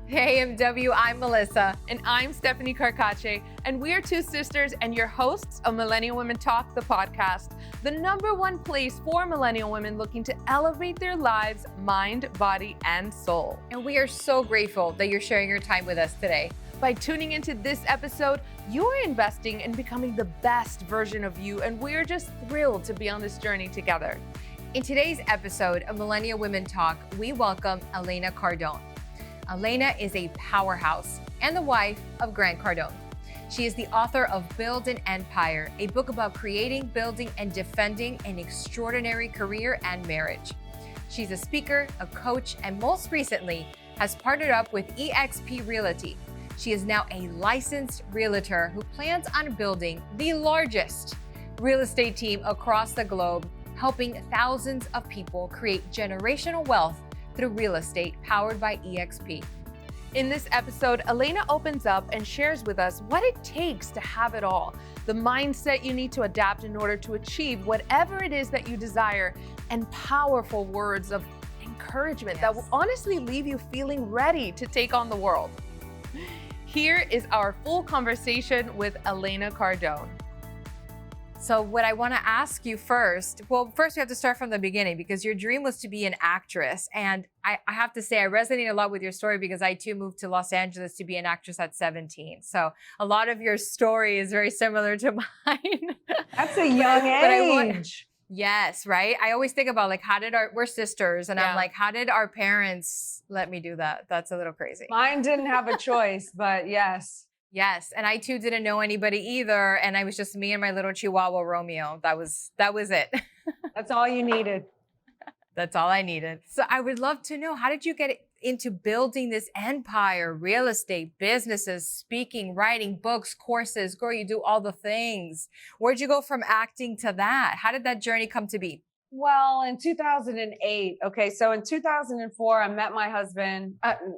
Hey MW, I'm Melissa. And I'm Stephanie Carcache, and we are two sisters and your hosts of Millennial Women Talk, the podcast, the #1 place for millennial women looking to elevate their lives, mind, body, and soul. And we are so grateful that you're sharing your time with us today. By tuning into this episode, you're investing in becoming the best version of you, and we're just thrilled to be on this journey together. In today's episode of Millennial Women Talk, we welcome Elena Cardone. Elena is a powerhouse and the wife of Grant Cardone. She is the author of Build an Empire, a book about creating, building, and defending an extraordinary career and marriage. She's a speaker, a coach, and most recently has partnered up with eXp Realty. She is now a licensed realtor who plans on building the largest real estate team across the globe, helping thousands of people create generational wealth through real estate powered by eXp. In this episode, Elena opens up and shares with us what it takes to have it all, the mindset you need to adapt in order to achieve whatever it is that you desire, and powerful words of encouragement that will honestly leave you feeling ready to take on the world. Here is our full conversation with Elena Cardone. So what I want to ask you first we have to start from the beginning because your dream was to be an actress. And I have to say, I resonate a lot with your story because I too moved to Los Angeles to be an actress at 17. So a lot of your story is very similar to mine. That's a young age. Yes, right? I always think about like, we're sisters. And I'm like, how did our parents let me do that? That's a little crazy. Mine didn't have a choice, but yes. Yes, and I too didn't know anybody either, and I was just me and my little Chihuahua Romeo. That was it. That's all you needed. That's all I needed. So I would love to know, how did you get into building this empire, real estate, businesses, speaking, writing, books, courses? Girl, you do all the things. Where'd you go from acting to that? How did that journey come to be? Well, in 2008, so in 2004, I met my husband,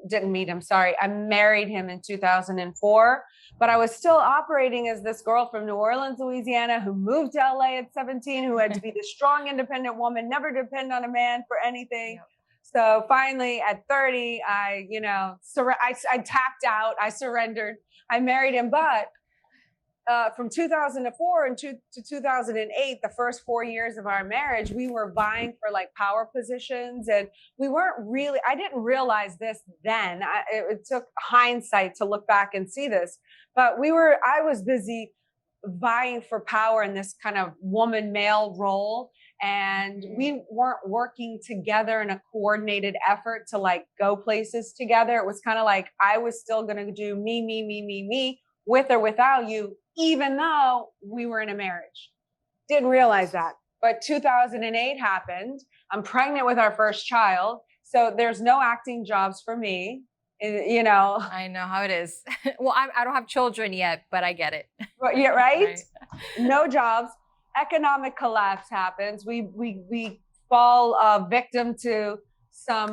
didn't meet him, sorry. I married him in 2004, but I was still operating as this girl from New Orleans, Louisiana, who moved to LA at 17, who had to be the strong, independent woman, never depend on a man for anything. Yep. So finally at 30, I tapped out, I surrendered, I married him, but from 2004 to 2008, the first 4 years of our marriage, we were vying for like power positions, and I didn't realize this then. It took hindsight to look back and see this, but I was busy vying for power in this kind of woman male role. And we weren't working together in a coordinated effort to like go places together. It was kind of like, I was still going to do me, with or without you, even though we were in a marriage. Didn't realize that. But 2008 happened. I'm pregnant with our first child. So there's no acting jobs for me. I know how it is. Well, I don't have children yet, but I get it. But, yeah, right? No jobs. Economic collapse happens. We fall victim to some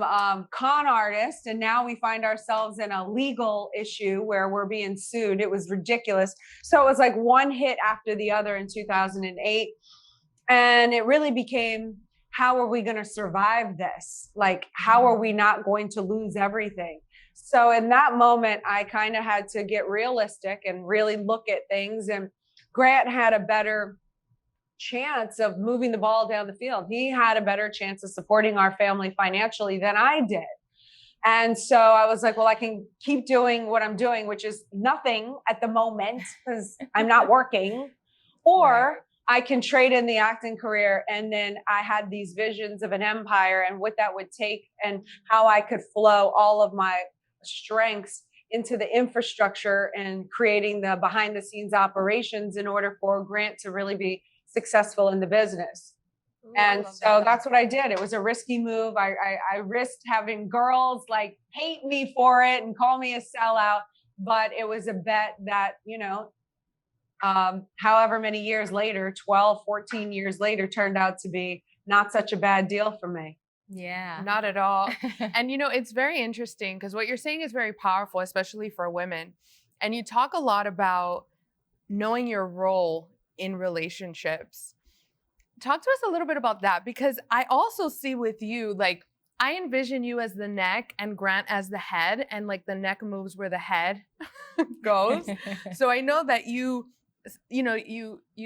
con artist, and now we find ourselves in a legal issue where we're being sued. It was ridiculous. So it was like one hit after the other in 2008, and it really became, how are we going to survive this? Like, how are we not going to lose everything? So in that moment, I kind of had to get realistic and really look at things, and Grant had a better chance of moving the ball down the field. He had a better chance of supporting our family financially than I did. And so I was like, well, I can keep doing what I'm doing, which is nothing at the moment because I'm not working, or I can trade in the acting career. And then I had these visions of an empire and what that would take and how I could flow all of my strengths into the infrastructure and creating the behind the scenes operations in order for Grant to really be successful in the business. Ooh, and so that's what I did. It was a risky move. I risked having girls like hate me for it and call me a sellout, but it was a bet that, however many years later, 12, 14 years later, turned out to be not such a bad deal for me. Yeah. Not at all. And, it's very interesting because what you're saying is very powerful, especially for women. And you talk a lot about knowing your role in relationships. Talk to us a little bit about that, because I also see with you, like, I envision you as the neck and Grant as the head, and like the neck moves where the head goes. So I know that you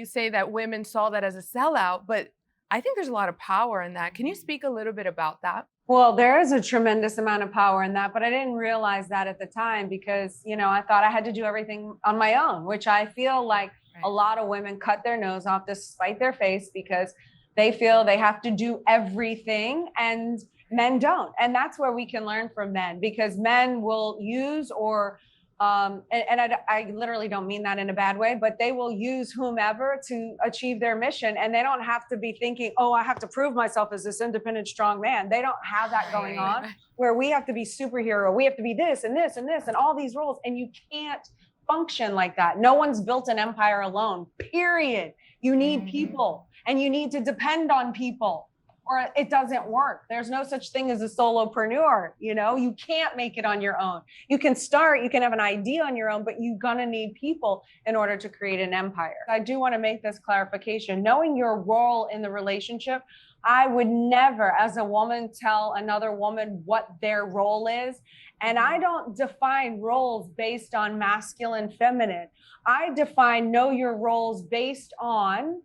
say that women saw that as a sellout, but I think there's a lot of power in that. Can you speak a little bit about that? Well, there is a tremendous amount of power in that, but I didn't realize that at the time because, I thought I had to do everything on my own, which I feel like a lot of women cut their nose off to spite their face because they feel they have to do everything and men don't. And that's where we can learn from men, because men will use or I literally don't mean that in a bad way, but they will use whomever to achieve their mission. And they don't have to be thinking, oh, I have to prove myself as this independent, strong man. They don't have that going on where we have to be superhero. We have to be this and this and this and all these roles. And you can't function like that. No one's built an empire alone, period. You need people and you need to depend on people, or it doesn't work. There's no such thing as a solopreneur. You can't make it on your own. You can start, you can have an idea on your own, but you're gonna need people in order to create an empire. I do want to make this clarification. Knowing your role in the relationship, I would never, as a woman, tell another woman what their role is. And I don't define roles based on masculine, feminine. I know your roles based on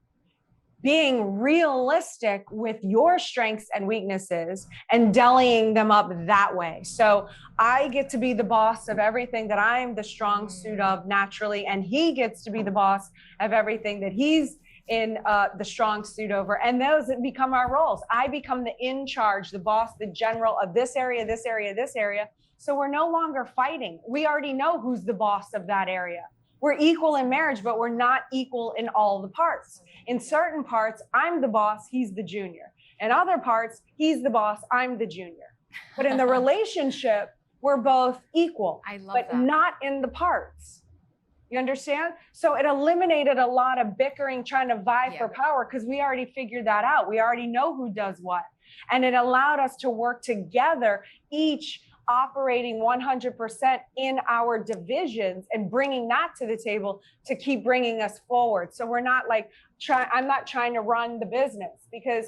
being realistic with your strengths and weaknesses and dellying them up that way. So I get to be the boss of everything that I'm the strong suit of naturally, and he gets to be the boss of everything that he's in the strong suit over. And those become our roles. I become the in charge, the boss, the general of this area, this area, this area. So we're no longer fighting. We already know who's the boss of that area. We're equal in marriage, but we're not equal in all the parts. In certain parts, I'm the boss, he's the junior. In other parts, he's the boss, I'm the junior. But in the relationship, we're both equal, but not in the parts. You understand? So it eliminated a lot of bickering, trying to vie for power, because we already figured that out. We already know who does what. And it allowed us to work together, each operating 100% in our divisions and bringing that to the table to keep bringing us forward. So we're not like I'm not trying to run the business, because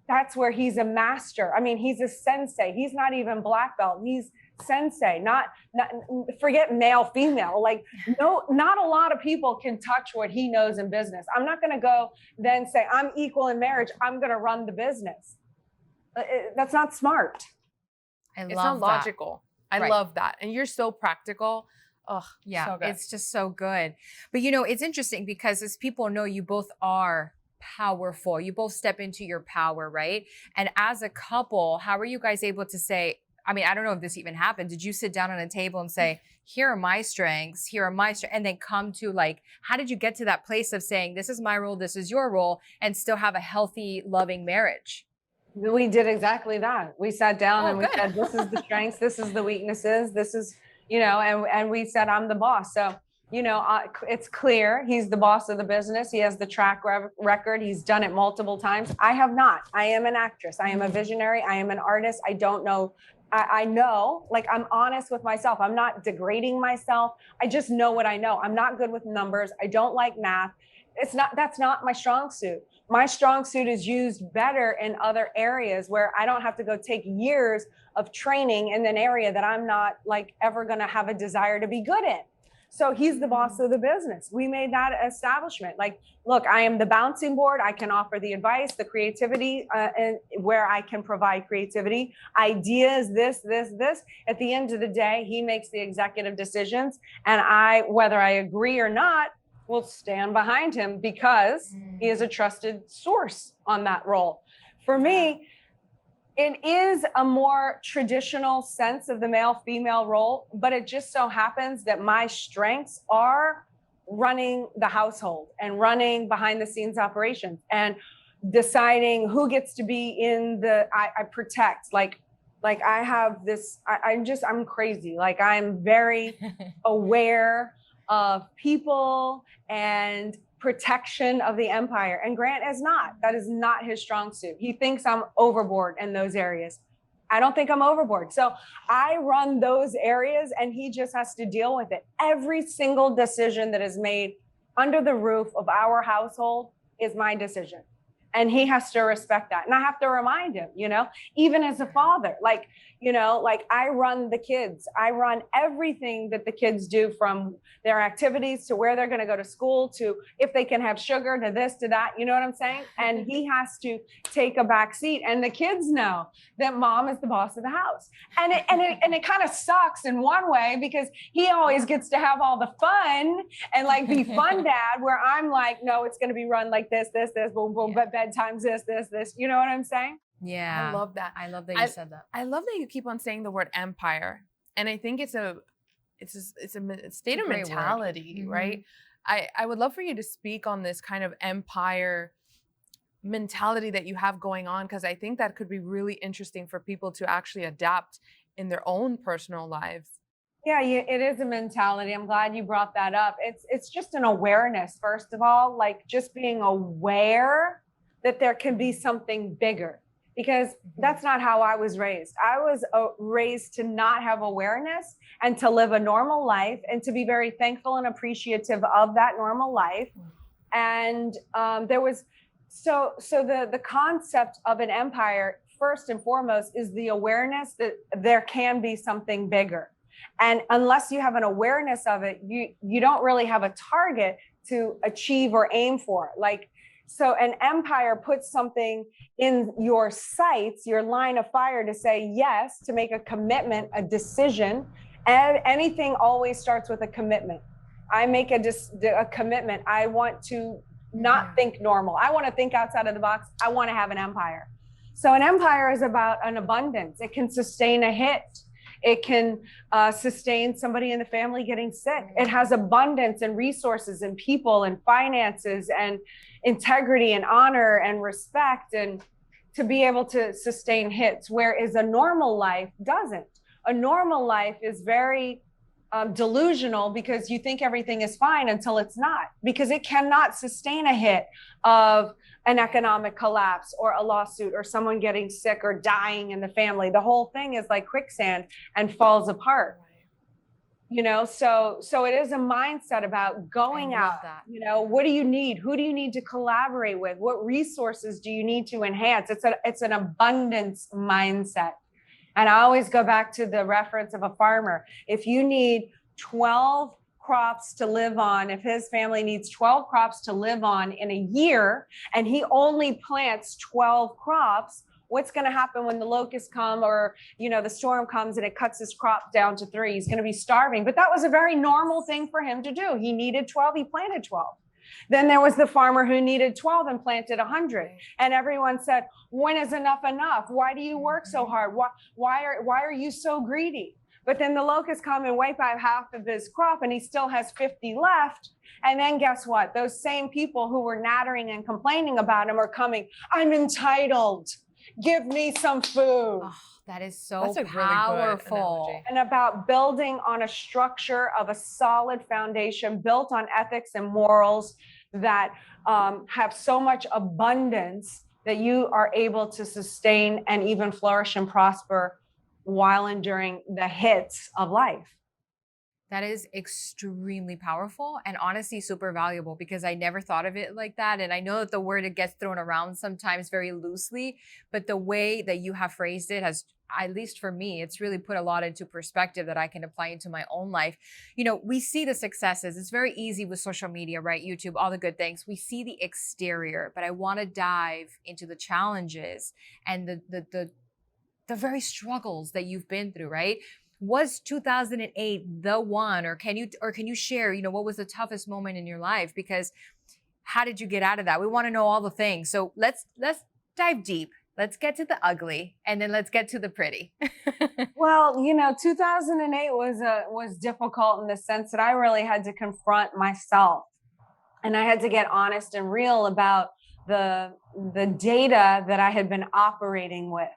that's where he's a master. I mean, he's a sensei. He's not even black belt. He's sensei, not forget male, female. Like, no, not a lot of people can touch what he knows in business. I'm not going to go then say I'm equal in marriage, I'm going to run the business. That's not smart. It's not logical. I love that. And you're so practical. Oh, yeah, so good. It's just so good. But it's interesting because as people know, you both are powerful. You both step into your power, right? And as a couple, how are you guys able to say, I mean, I don't know if this even happened. Did you sit down on a table and say, here are my strengths, here are my strengths, and then come to like, how did you get to that place of saying, this is my role, this is your role, and still have a healthy, loving marriage? We did exactly that. We sat down and we said, this is the strengths, this is the weaknesses, this is, and we said, I'm the boss. So, it's clear he's the boss of the business. He has the track record. He's done it multiple times. I have not. I am an actress. I am a visionary. I am an artist. I don't know. I know, like, I'm honest with myself. I'm not degrading myself. I just know what I know. I'm not good with numbers. I don't like math. That's not my strong suit. My strong suit is used better in other areas where I don't have to go take years of training in an area that I'm not like ever going to have a desire to be good in. So he's the boss of the business. We made that establishment. Like, look, I am the bouncing board. I can offer the advice, the creativity, and where I can provide creativity, ideas, this. At the end of the day, he makes the executive decisions. And whether I agree or not, will stand behind him because he is a trusted source on that role. For me, it is a more traditional sense of the male-female role, but it just so happens that my strengths are running the household and running behind the scenes operations and deciding who gets to be in I protect, like I have this, I'm crazy. Like, I'm very aware of people and protection of the empire. And Grant is not. That is not his strong suit. He thinks I'm overboard in those areas. I don't think I'm overboard. So I run those areas and he just has to deal with it. Every single decision that is made under the roof of our household is my decision. And he has to respect that. And I have to remind him, even as a father, like I run the kids. I run everything that the kids do, from their activities to where they're going to go to school, to if they can have sugar, to this, to that. You know what I'm saying? And he has to take a back seat. And the kids know that mom is the boss of the house. And it kind of sucks in one way, because he always gets to have all the fun and like be fun dad, where I'm like, no, it's going to be run like this, boom, boom, but bedtime's this. You know what I'm saying? Yeah. I love that. I love that you said that. I love that you keep on saying the word empire. And I think it's a state of mentality, right? I would love for you to speak on this kind of empire mentality that you have going on, because I think that could be really interesting for people to actually adapt in their own personal lives. Yeah, it is a mentality. I'm glad you brought that up. It's just an awareness, first of all, like just being aware that there can be something bigger, because that's not how I was raised. I was raised to not have awareness and to live a normal life, and to be very thankful and appreciative of that normal life. And there was the concept of an empire, first and foremost, is the awareness that there can be something bigger. And unless you have an awareness of it, you don't really have a target to achieve or aim for. So an empire puts something in your sights, your line of fire, to say yes, to make a commitment, a decision. And anything always starts with a commitment. I make a commitment. I want to not think normal. I want to think outside of the box. I want to have an empire. So an empire is about an abundance. It can sustain a hit. It can sustain somebody in the family getting sick. It has abundance and resources and people and finances and integrity and honor and respect, and to be able to sustain hits, whereas a normal life doesn't. A normal life is very delusional, because you think everything is fine until it's not, because it cannot sustain a hit of an economic collapse or a lawsuit or someone getting sick or dying in the family. The whole thing is like quicksand and falls apart. So it is a mindset about going out. What do you need? Who do you need to collaborate with? What resources do you need to enhance? It's an abundance mindset. And I always go back to the reference of a farmer. If you need 12 crops to live on, if his family needs 12 crops to live on in a year, and he only plants 12 crops, what's going to happen when the locusts come, or, the storm comes and it cuts his crop down to 3? He's going to be starving. But that was a very normal thing for him to do. He needed 12. He planted 12. Then there was the farmer who needed 12 and planted 100. And everyone said, when is enough enough? Why do you work so hard? Why are you so greedy? But then the locusts come and wipe out half of his crop, and he still has 50 left. And then guess what? Those same people who were nattering and complaining about him are coming. I'm entitled. Give me some food. Oh, that is so powerful. Really and about building on a structure of a solid foundation built on ethics and morals that have so much abundance that you are able to sustain and even flourish and prosper while enduring the hits of life. That is extremely powerful and honestly super valuable, because I never thought of it like that. And I know that the word, it gets thrown around sometimes very loosely, but the way that you have phrased it has, at least for me, it's really put a lot into perspective that I can apply into my own life. We see the successes. It's very easy with social media, right? YouTube, all the good things. We see the exterior, but I want to dive into the challenges and the very struggles that you've been through, right? Was 2008 the one, or can you share, what was the toughest moment in your life? Because how did you get out of that? We want to know all the things. So let's dive deep. Let's get to the ugly, and then let's get to the pretty. Well, 2008 was difficult in the sense that I really had to confront myself, and I had to get honest and real about the data that I had been operating with.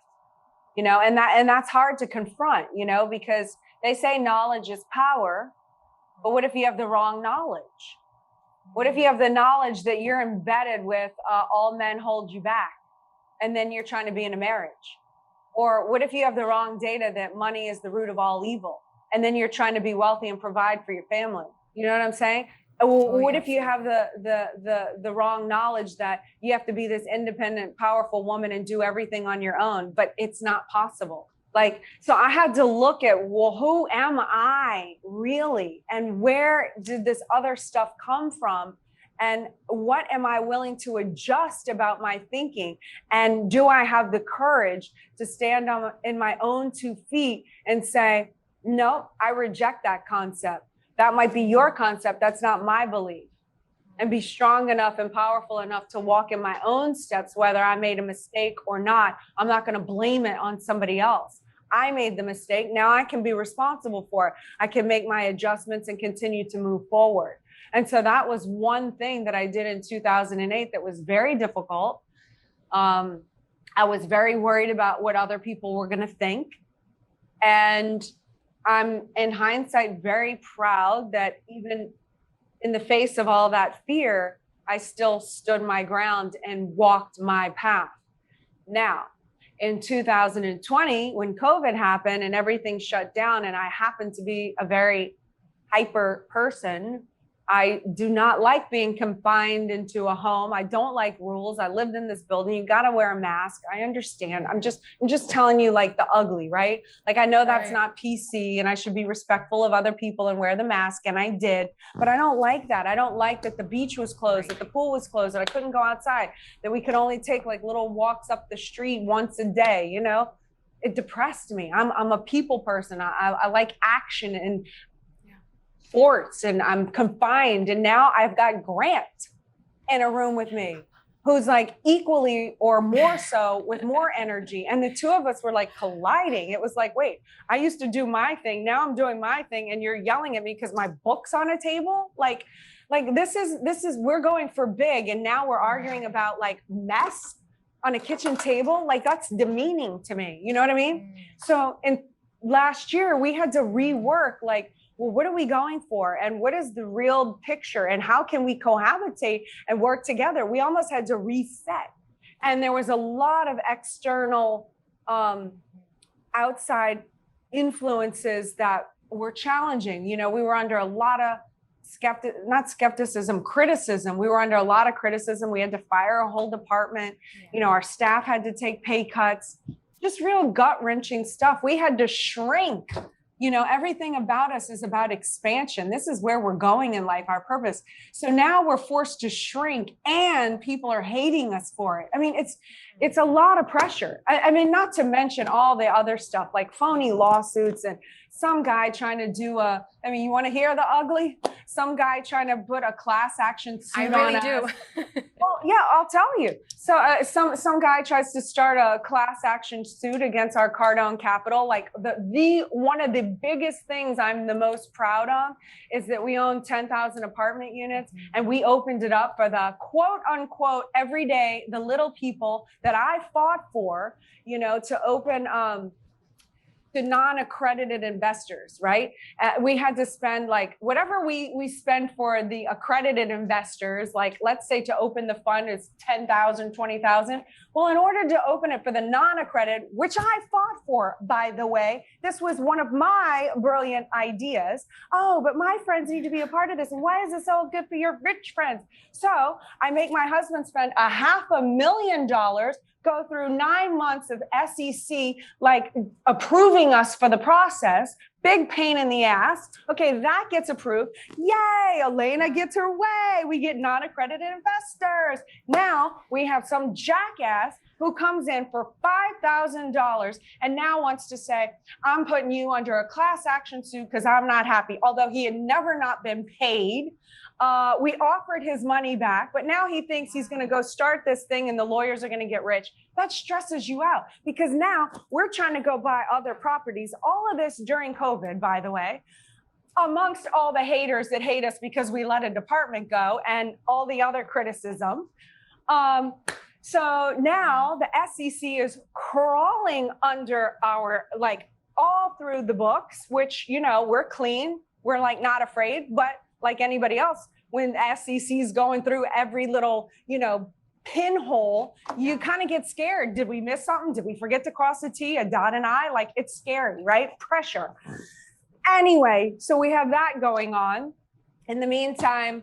And that's hard to confront, because they say knowledge is power, but what if you have the wrong knowledge? What if you have the knowledge that you're embedded with all men hold you back, and then you're trying to be in a marriage? Or what if you have the wrong data that money is the root of all evil, and then you're trying to be wealthy and provide for your family? You know what I'm saying? What if you have the wrong knowledge that you have to be this independent, powerful woman and do everything on your own, but it's not possible. Like, so I had to look at, well, who am I really? And where did this other stuff come from? And what am I willing to adjust about my thinking? And do I have the courage to stand in my own 2 feet and say, no, I reject that concept. That might be your concept. That's not my belief. And be strong enough and powerful enough to walk in my own steps, whether I made a mistake or not. I'm not going to blame it on somebody else. I made the mistake. Now I can be responsible for it. I can make my adjustments and continue to move forward. And so that was one thing that I did in 2008 that was very difficult. I was very worried about what other people were going to think. And I'm, in hindsight, very proud that even in the face of all that fear, I still stood my ground and walked my path. Now, in 2020, when COVID happened and everything shut down, and I happened to be a very hyper person, I do not like being confined into a home. I don't like rules. I lived in this building. You got to wear a mask. I understand. I'm just telling you, like, the ugly, right? Like, I know that's not PC and I should be respectful of other people and wear the mask. And I did, but I don't like that. I don't like that the beach was closed, that the pool was closed, that I couldn't go outside, that we could only take like little walks up the street once a day. You know, it depressed me. I'm a people person. I like action and sports, and I'm confined. And now I've got Grant in a room with me who's like equally or more so with more energy. And the two of us were like colliding. It was like, wait, I used to do my thing. Now I'm doing my thing. And you're yelling at me because my book's on a table. Like this is, we're going for big. And now we're arguing about like mess on a kitchen table. Like, that's demeaning to me. You know what I mean? So in last year, we had to rework, like, well, what are we going for? And what is the real picture? And how can we cohabitate and work together? We almost had to reset. And there was a lot of external outside influences that were challenging. You know, we were under a lot of criticism. We were under a lot of criticism. We had to fire a whole department. You know, our staff had to take pay cuts, just real gut-wrenching stuff. We had to shrink. You know, everything about us is about expansion. This is where we're going in life, our purpose. So now we're forced to shrink and people are hating us for it. I mean, it's a lot of pressure. I mean, not to mention all the other stuff like phony lawsuits and some guy trying to do you want to hear the ugly? Some guy trying to put a class action suit on us. I really do. Well, yeah, I'll tell you. So some guy tries to start a class action suit against our Cardone Capital. Like the one of the biggest things I'm the most proud of is that we own 10,000 apartment units, and we opened it up for the quote unquote everyday, the little people that I fought for, you know, to open to non-accredited investors, right? We had to spend like whatever we spend for the accredited investors, like let's say to open the fund is 10,000, 20,000. Well, in order to open it for the non-accredited, which I fought for, by the way, this was one of my brilliant ideas. Oh, but my friends need to be a part of this. And why is this so good for your rich friends? So I make my husband spend $500,000, go through 9 months of SEC, like approving us for the process. Big pain in the ass. Okay, that gets approved. Yay, Elena gets her way. We get non-accredited investors. Now we have some jackass who comes in for $5,000 and now wants to say, I'm putting you under a class action suit because I'm not happy. Although he had never not been paid. We offered his money back, but now he thinks he's going to go start this thing and the lawyers are going to get rich. That stresses you out because now we're trying to go buy other properties. All of this during COVID, by the way, amongst all the haters that hate us because we let a department go and all the other criticism. So now the SEC is crawling under our, like, all through the books, which, you know, we're clean. We're like not afraid, but like anybody else, when the SEC is going through every little, you know, pinhole, you kind of get scared. Did we miss something? Did we forget to cross a T, a dot, an I? Like, it's scary, right? Pressure. Anyway, so we have that going on. In the meantime,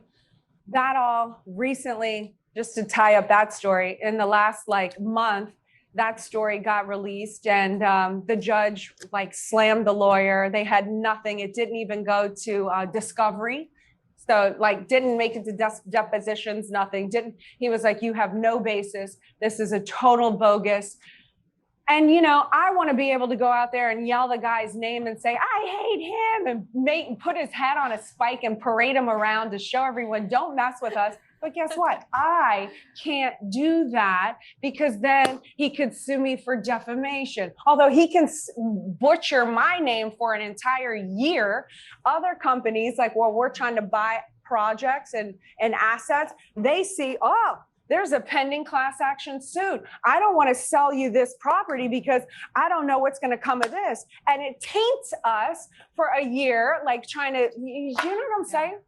that all recently, just to tie up that story, in the last like month, that story got released, and the judge like slammed the lawyer. They had nothing. It didn't even go to discovery. So like didn't make it to depositions, nothing. Didn't, he was like, you have no basis. This is a total bogus. And, you know, I want to be able to go out there and yell the guy's name and say, I hate him, and put his head on a spike and parade him around to show everyone, don't mess with us. But guess what? I can't do that, because then he could sue me for defamation. Although he can butcher my name for an entire year. Other companies, like, well, we're trying to buy projects and assets, they see, oh, there's a pending class action suit. I don't want to sell you this property because I don't know what's going to come of this. And it taints us for a year, like trying to, you know what I'm saying?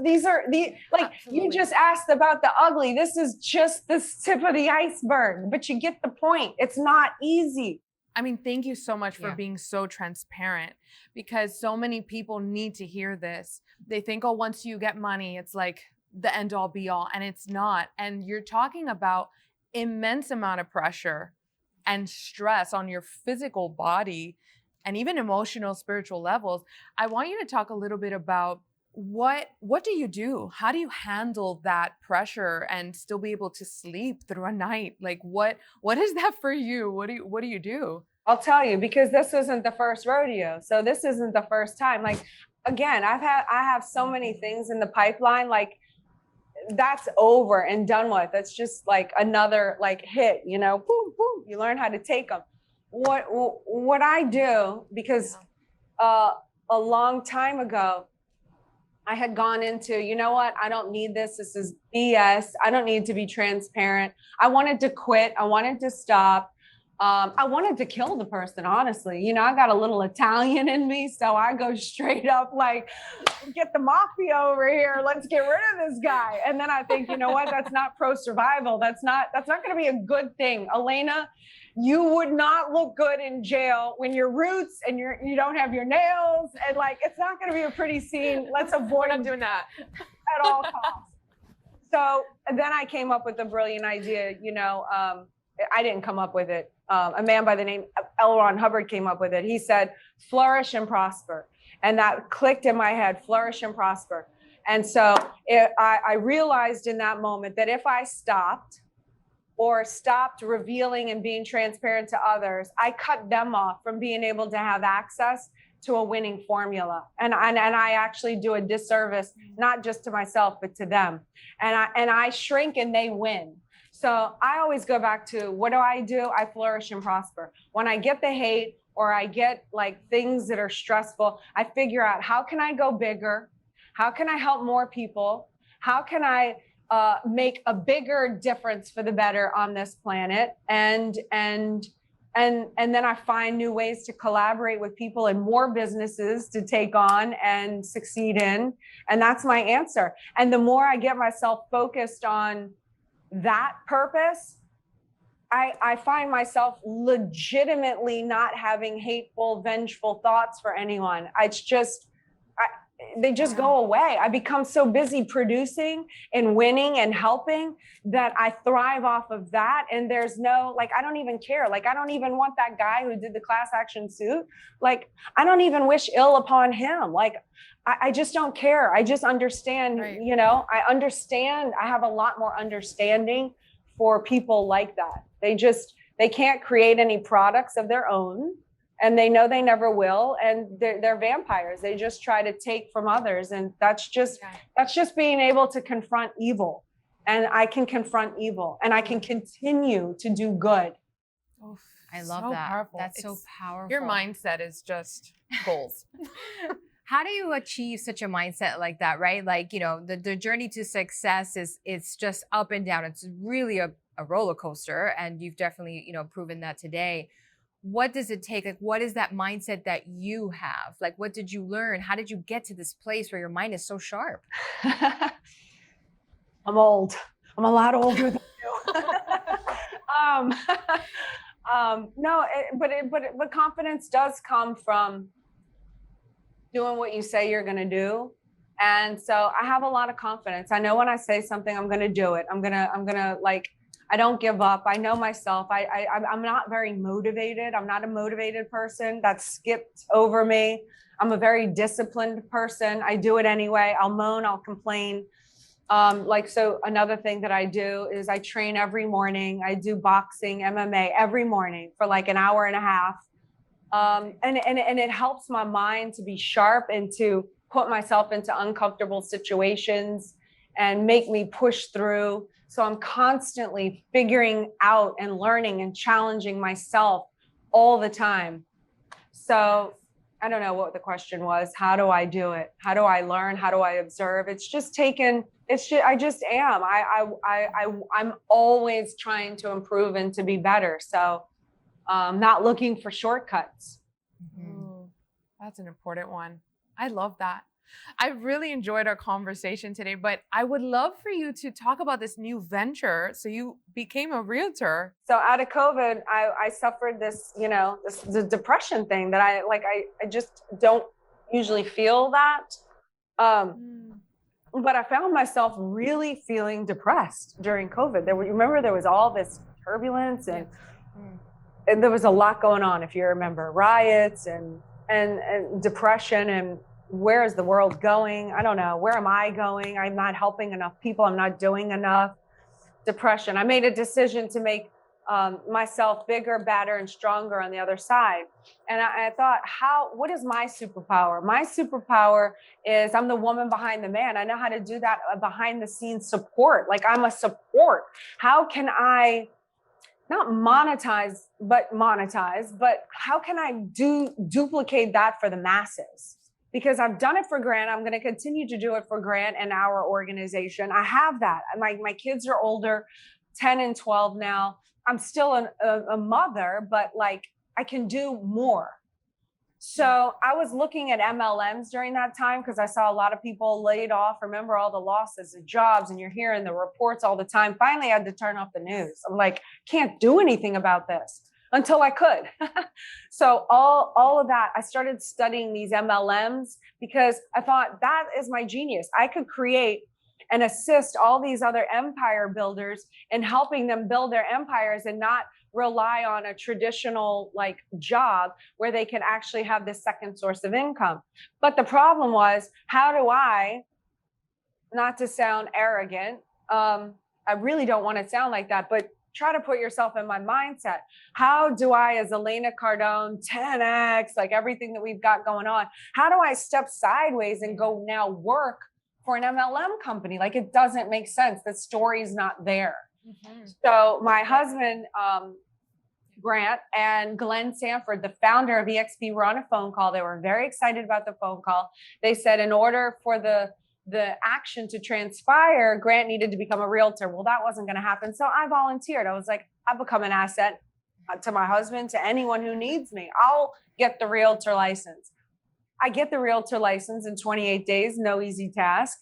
These are like, you just asked about the ugly. This is just the tip of the iceberg, but you get the point. It's not easy. I mean, thank you so much for being so transparent, because so many people need to hear this. They think, oh, once you get money, it's like the end all be all, and it's not. And you're talking about immense amount of pressure and stress on your physical body and even emotional, spiritual levels. I want you to talk a little bit about what do you do? How do you handle that pressure and still be able to sleep through a night? Like what is that for you? What do you do? I'll tell you, because this isn't the first rodeo. So this isn't the first time. Like, again, I have so many things in the pipeline. Like, that's over and done with. It's just like another like hit, you know, boom, boom. You learn how to take them. What I do, because a long time ago, I had gone into, you know what? I don't need this. This is BS. I don't need to be transparent. I wanted to quit. I wanted to stop. I wanted to kill the person, honestly. You know, I got a little Italian in me, so I go straight up like, get the mafia over here. Let's get rid of this guy. And then I think, you know what? That's not pro survival. That's not going to be a good thing. Elena, you would not look good in jail when your roots and you don't have your nails, and like, it's not going to be a pretty scene. Let's avoid doing that at all costs. So then I came up with a brilliant idea. You know, I didn't come up with it. A man by the name of L. Ron Hubbard came up with it. He said, flourish and prosper. And that clicked in my head, flourish and prosper. And so I realized in that moment that if I stopped revealing and being transparent to others, I cut them off from being able to have access to a winning formula. And I actually do a disservice, not just to myself, but to them. And I shrink and they win. So I always go back to, what do? I flourish and prosper. When I get the hate or I get like things that are stressful, I figure out, how can I go bigger? How can I help more people? How can I make a bigger difference for the better on this planet? And then I find new ways to collaborate with people and more businesses to take on and succeed in. And that's my answer. And the more I get myself focused on that purpose, I find myself legitimately not having hateful, vengeful thoughts for anyone. It's just, they just go away. I become so busy producing and winning and helping that I thrive off of that. And there's no, like, I don't even care. Like, I don't even want that guy who did the class action suit. Like, I don't even wish ill upon him. Like, I just don't care. I just understand, right. You know, I understand. I have a lot more understanding for people like that. They can't create any products of their own, and they know they never will. And they're vampires. They just try to take from others. And that's just being able to confront evil. And I can confront evil, and I can continue to do good. Oof, I love that. Powerful. That's so powerful. Your mindset is just goals. How do you achieve such a mindset like that, right? Like, you know, the journey to success it's just up and down. It's really a roller coaster. And you've definitely, you know, proven that today. What does it take? Like, what is that mindset that you have? Like, what did you learn? How did you get to this place where your mind is so sharp? I'm old. I'm a lot older than you. No, but confidence does come from doing what you say you're going to do And so I have a lot of confidence. I know when I say something, I'm going to do it. I'm going to like, I don't give up. I know myself. I'm not very motivated. I'm not a motivated person. That skipped over me. I'm a very disciplined person. I do it anyway. I'll moan, I'll complain. So another thing that I do is I train every morning. I do boxing, MMA every morning for like an hour and a half. And it helps my mind to be sharp and to put myself into uncomfortable situations and make me push through. So I'm constantly figuring out and learning and challenging myself all the time. So I don't know what the question was. How do I do it? How do I learn? How do I observe? It's just I just am. I'm always trying to improve and to be better. So not looking for shortcuts. Ooh, that's an important one. I love that. I really enjoyed our conversation today, but I would love for you to talk about this new venture. So you became a realtor. So out of COVID, I suffered this, the depression thing that I just don't usually feel that. But I found myself really feeling depressed during COVID. Remember there was all this turbulence and there was a lot going on, if you remember, riots and depression and where is the world going? I don't know. Where am I going? I'm not helping enough people. I'm not doing enough. Depression. I made a decision to make myself bigger, better, and stronger on the other side. And I thought, what is my superpower? My superpower is I'm the woman behind the man. I know how to do that behind the scenes support. Like I'm a support. How can I not monetize, but how can I duplicate that for the masses? Because I've done it for Grant. I'm going to continue to do it for Grant and our organization. I have that. My kids are older, 10 and 12 now. I'm still a mother, but like I can do more. So I was looking at MLMs during that time because I saw a lot of people laid off. Remember all the losses of jobs and you're hearing the reports all the time. Finally, I had to turn off the news. I'm like, can't do anything about this until I could. So all of that, I started studying these MLMs because I thought that is my genius. I could create and assist all these other empire builders in helping them build their empires and not rely on a traditional like job where they can actually have this second source of income. But the problem was, how do I, not to sound arrogant, I really don't want to sound like that, but try to put yourself in my mindset. How do I, as Elena Cardone, 10X, like everything that we've got going on, how do I step sideways and go now work for an MLM company? Like it doesn't make sense. The story's not there. So my husband, Grant, and Glenn Sanford, the founder of EXP, were on a phone call. They were very excited about the phone call. They said in order for the action to transpire, Grant needed to become a realtor. Well, that wasn't going to happen. So I volunteered. I was like, I've become an asset to my husband, to anyone who needs me. I'll get the realtor license. I get the realtor license in 28 days, no easy task.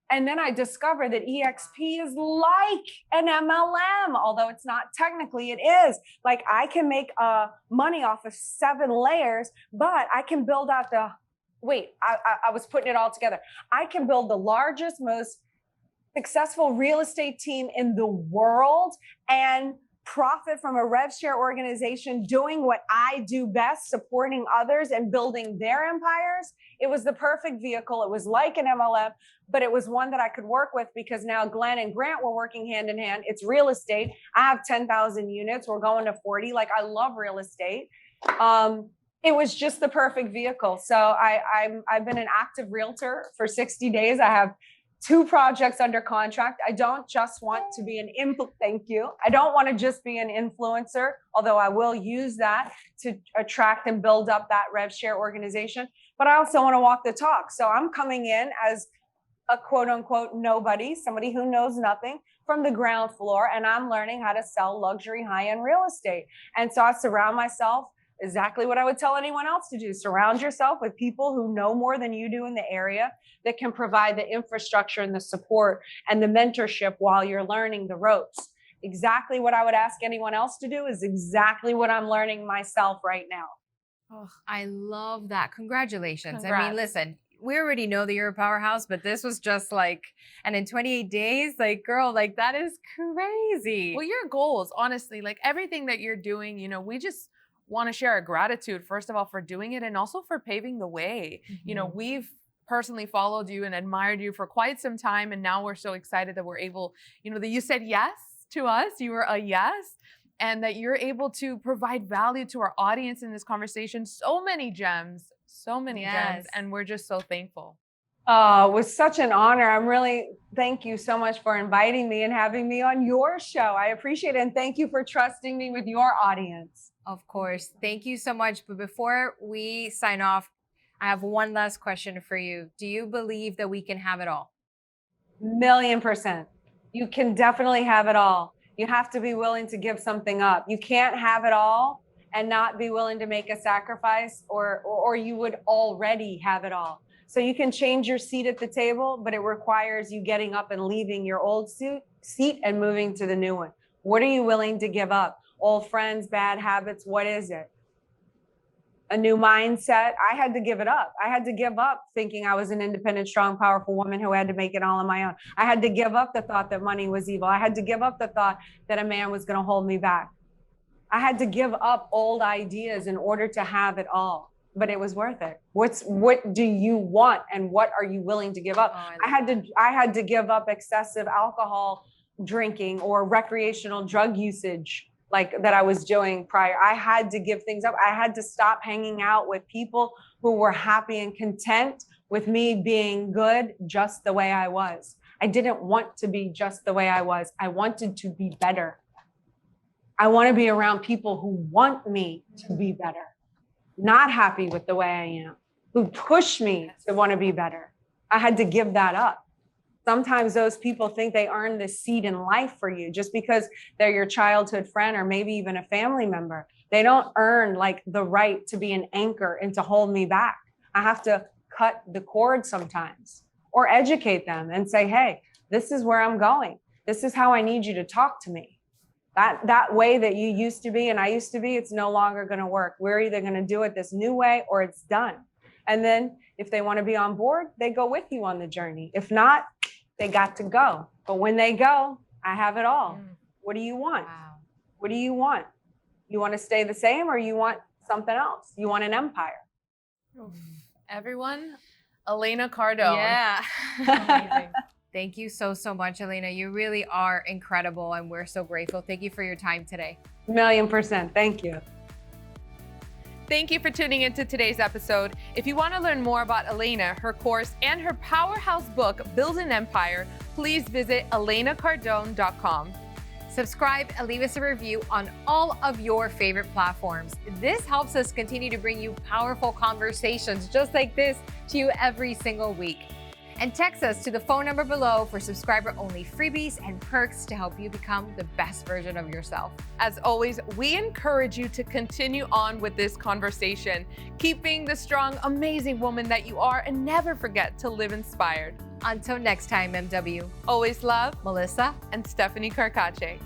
And then I discovered that EXP is like an MLM, although it's not technically, it is. Like I can make money off of 7 layers, but I can build out I was putting it all together. I can build the largest, most successful real estate team in the world and profit from a rev share organization doing what I do best, supporting others and building their empires. It was the perfect vehicle. It was like an MLM, but it was one that I could work with because now Glenn and Grant were working hand in hand. It's real estate. I have 10,000 units. We're going to 40. Like I love real estate. It was just the perfect vehicle. So I've been an active realtor for 60 days. I have 2 projects under contract. I don't just want to be thank you. I don't want to just be an influencer, although I will use that to attract and build up that rev share organization. But I also want to walk the talk. So I'm coming in as a quote unquote nobody, somebody who knows nothing from the ground floor. And I'm learning how to sell luxury high-end real estate. And so I surround myself exactly what I would tell anyone else to do. Surround yourself with people who know more than you do in the area that can provide the infrastructure and the support and the mentorship while you're learning the ropes. Exactly what I would ask anyone else to do is exactly what I'm learning myself right now. Oh, I love that. Congratulations. Congrats. I mean, listen, we already know that you're a powerhouse, but this was just like, and in 28 days, like, girl, like that is crazy. Well, your goals, honestly, like everything that you're doing, we just want to share our gratitude, first of all, for doing it and also for paving the way. We've personally followed you and admired you for quite some time. And now we're so excited that we're able, that you said yes to us. You were a yes. And that you're able to provide value to our audience in this conversation. So many gems, gems. And we're just so thankful. Oh, it was such an honor. Thank you so much for inviting me and having me on your show. I appreciate it. And thank you for trusting me with your audience. Of course. Thank you so much. But before we sign off, I have one last question for you. Do you believe that we can have it all? 1,000,000%. You can definitely have it all. You have to be willing to give something up. You can't have it all and not be willing to make a sacrifice, or you would already have it all. So you can change your seat at the table, but it requires you getting up and leaving your old seat and moving to the new one. What are you willing to give up? Old friends, bad habits, what is it? A new mindset. I had to give it up. I had to give up thinking I was an independent, strong, powerful woman who had to make it all on my own. I had to give up the thought that money was evil. I had to give up the thought that a man was going to hold me back. I had to give up old ideas in order to have it all, but it was worth it. What do you want and what are you willing to give up? I had to give up excessive alcohol drinking or recreational drug usage like that I was doing prior. I had to give things up. I had to stop hanging out with people who were happy and content with me being good just the way I was. I didn't want to be just the way I was. I wanted to be better. I want to be around people who want me to be better, not happy with the way I am, who push me to want to be better. I had to give that up. Sometimes those people think they earn this seat in life for you just because they're your childhood friend or maybe even a family member. They don't earn like the right to be an anchor and to hold me back. I have to cut the cord sometimes or educate them and say, hey, this is where I'm going. This is how I need you to talk to me. That way that you used to be and I used to be, it's no longer going to work. We're either going to do it this new way or it's done. And then if they want to be on board, they go with you on the journey. If not, they got to go. But when they go, I have it all. What do you want? Wow. What do you want? You want to stay the same or you want something else? You want an empire? Everyone, Elena Cardone. Yeah. Amazing. Thank you so much, Elena. You really are incredible and we're so grateful. Thank you for your time today. 1,000,000%. Thank you. Thank you for tuning into today's episode. If you want to learn more about Elena, her course, and her powerhouse book, Build an Empire, please visit elenacardone.com. Subscribe and leave us a review on all of your favorite platforms. This helps us continue to bring you powerful conversations just like this to you every single week. And text us to the phone number below for subscriber-only freebies and perks to help you become the best version of yourself. As always, we encourage you to continue on with this conversation. Keep being the strong, amazing woman that you are, and never forget to live inspired. Until next time, MW. Always love, Melissa and Stephanie Carcache.